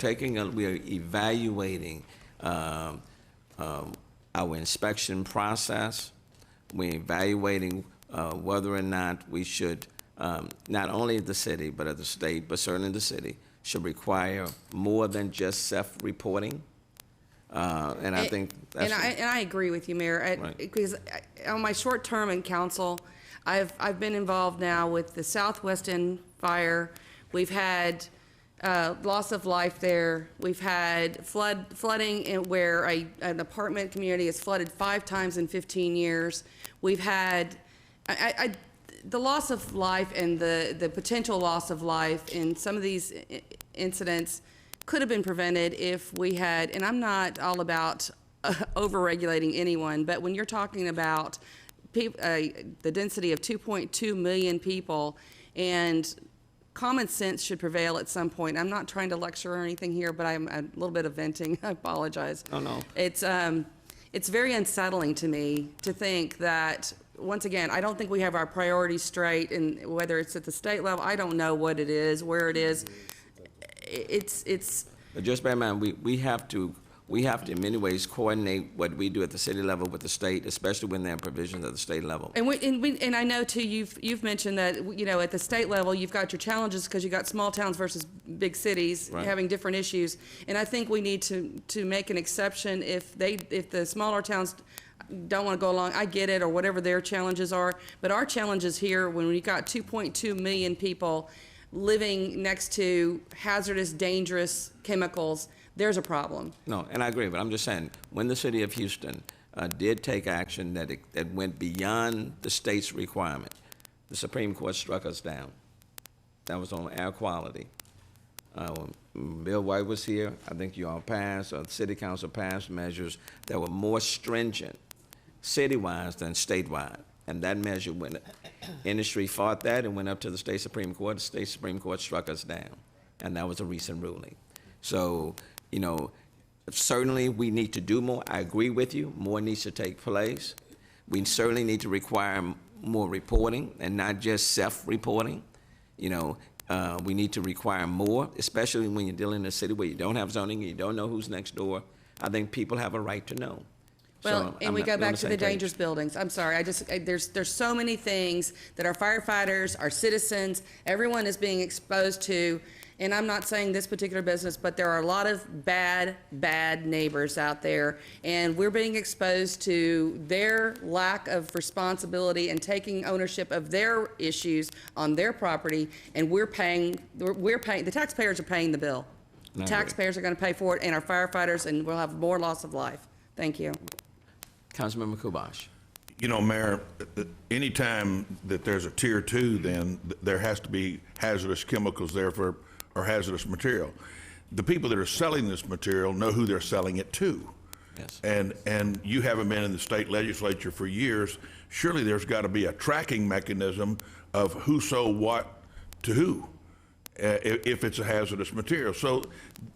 evaluating our inspection process. We're evaluating whether or not we should, not only the city, but at the state, but certainly the city, should require more than just self-reporting. And I think that's... And I agree with you, Mayor. Right. Because on my short term in council, I've been involved now with the Southwest End fire. We've had loss of life there. We've had flooding where an apartment community is flooded 5 times in 15 years. We've had the loss of life and the potential loss of life in some of these incidents could have been prevented if we had, and I'm not all about over-regulating anyone, but when you're talking about the density of 2.2 million people, and common sense should prevail at some point. I'm not trying to lecture or anything here, but I'm a little bit of venting. I apologize. Oh, no. It's very unsettling to me to think that, once again, I don't think we have our priorities straight, and whether it's at the state level, I don't know what it is, where it is. But just bear in mind, we have to in many ways coordinate what we do at the city level with the state, especially when there are provisions at the state level. And I know too, you've mentioned that, at the state level, you've got your challenges because you've got small towns versus big cities Right. having different issues. And I think we need to make an exception if the smaller towns don't want to go along. I get it, or whatever their challenges are. But our challenges here, when we've got 2.2 million people living next to hazardous, dangerous chemicals, there's a problem. No, and I agree, but I'm just saying, when the city of Houston did take action that went beyond the state's requirement, the Supreme Court struck us down. That was on air quality. When Bill White was here, I think you all passed, or the city council passed measures that were more stringent citywide than statewide. And that measure went, industry fought that and went up to the state Supreme Court. The state Supreme Court struck us down. And that was a recent ruling. So, certainly we need to do more. I agree with you. More needs to take place. We certainly need to require more reporting and not just self-reporting. We need to require more, especially when you're dealing in a city where you don't have zoning and you don't know who's next door. I think people have a right to know. Well, So and I'm we not go on back the to same the page. dangerous buildings. I'm sorry, there's so many things that our firefighters, our citizens, everyone is being exposed to, and I'm not saying this particular business, but there are a lot of bad neighbors out there, and we're being exposed to their lack of responsibility and taking ownership of their issues on their property, and we're paying, the taxpayers are paying the bill. The taxpayers are going to pay for it, and our firefighters, and we'll have more loss of life. Thank you. Councilmember Kubash. You know, Mayor, anytime that there's a tier 2, then there has to be hazardous chemicals there or hazardous material. The people that are selling this material know who they're selling it to. Yes. And you haven't been in the state legislature for years. Surely there's got to be a tracking mechanism of who sold what to who, if it's a hazardous material. So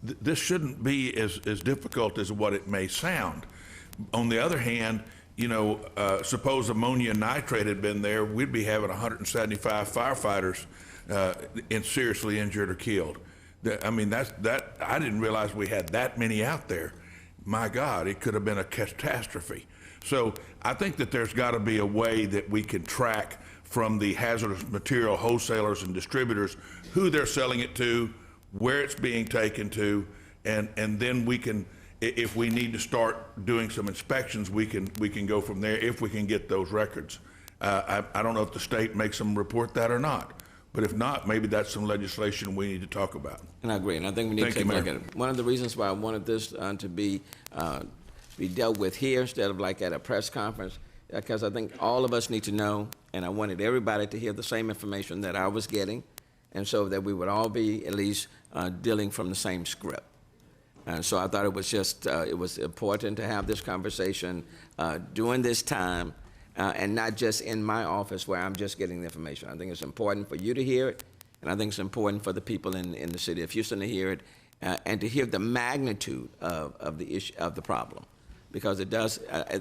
this shouldn't be as difficult as what it may sound. On the other hand, you know, suppose ammonium nitrate had been there, we'd be having 175 firefighters seriously injured or killed. I mean, I didn't realize we had that many out there. My God, it could have been a catastrophe. So I think that there's got to be a way that we can track from the hazardous material wholesalers and distributors who they're selling it to, where it's being taken to, and then we can, if we need to start doing some inspections, we can go from there if we can get those records. I don't know if the state makes them report that or not, but if not, maybe that's some legislation we need to talk about. And I agree, and I think we need to take a look at it. One of the reasons why I wanted this to be dealt with here instead of like at a press conference, because I think all of us need to know, and I wanted everybody to hear the same information that I was getting, and so that we would all be at least dealing from the same script. And so I thought it was just, it was important to have this conversation during this time, and not just in my office where I'm just getting the information. I think it's important for you to hear it, and I think it's important for the people in the city of Houston to hear it, and to hear the magnitude of the issue, of the problem, because it does,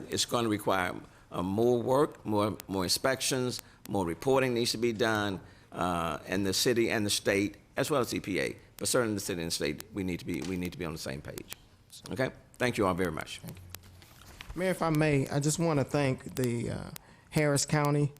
it's going to require more work, more inspections, more reporting needs to be done, and the city and the state, as well as EPA, but certainly the city and the state, we need to be on the same page. Okay? Thank you all very much. Mayor, if I may, I just want to thank the Harris County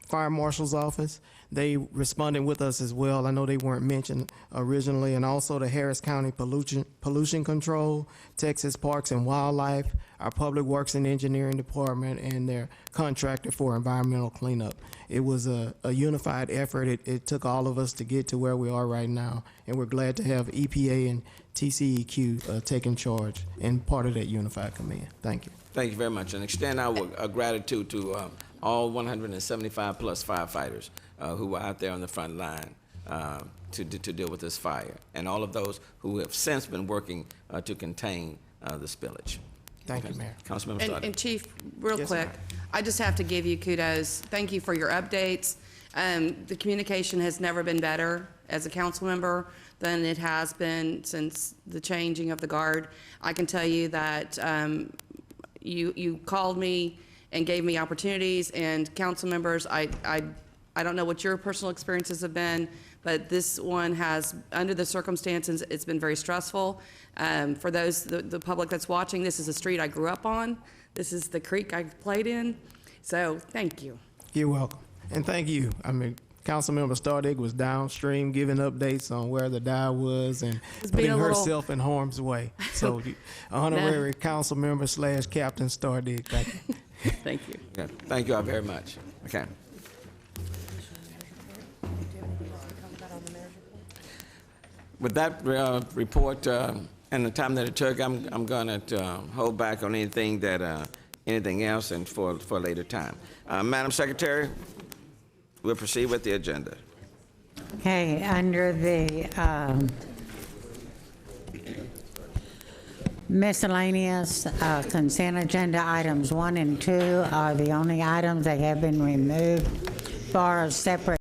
Fire Marshal's Office. They responded with us as well. I know they weren't mentioned originally, and also the Harris County Pollution Control, Texas Parks and Wildlife, our Public Works and Engineering Department, and their contractor for environmental cleanup. It was a unified effort. It took all of us to get to where we are right now, and we're glad to have EPA and TCEQ taking charge and part of that unified command. Thank you. Thank you very much, and extend our gratitude to all 175 plus firefighters who were out there on the front line to deal with this fire, and all of those who have since been working to contain the spillage. Thank you, Mayor. Councilmember Stoddard. And Chief, real Yes, quick, ma'am. I just have to give you kudos. Thank you for your updates. The communication has never been better as a council member than it has been since the changing of the guard. I can tell you that you called me and gave me opportunities, and council members, I don't know what your personal experiences have been, but this one has, under the circumstances, it's been very stressful. For those, the public that's watching, this is a street I grew up on. This is the creek I played in. So, thank you. You're welcome. And thank you. I mean, Councilmember Stardig was downstream giving updates on where the die was and being putting a little- herself in harm's way. So, honorary council member / Captain Stardig, thank you. Thank you. Okay. Thank you all very much. Okay. With that report and the time that it took, I'm going to hold back on anything else and for a later time. Madam Secretary, we'll proceed with the agenda. Okay, under the miscellaneous consent agenda, items 1 and 2 are the only items that have been removed for a separate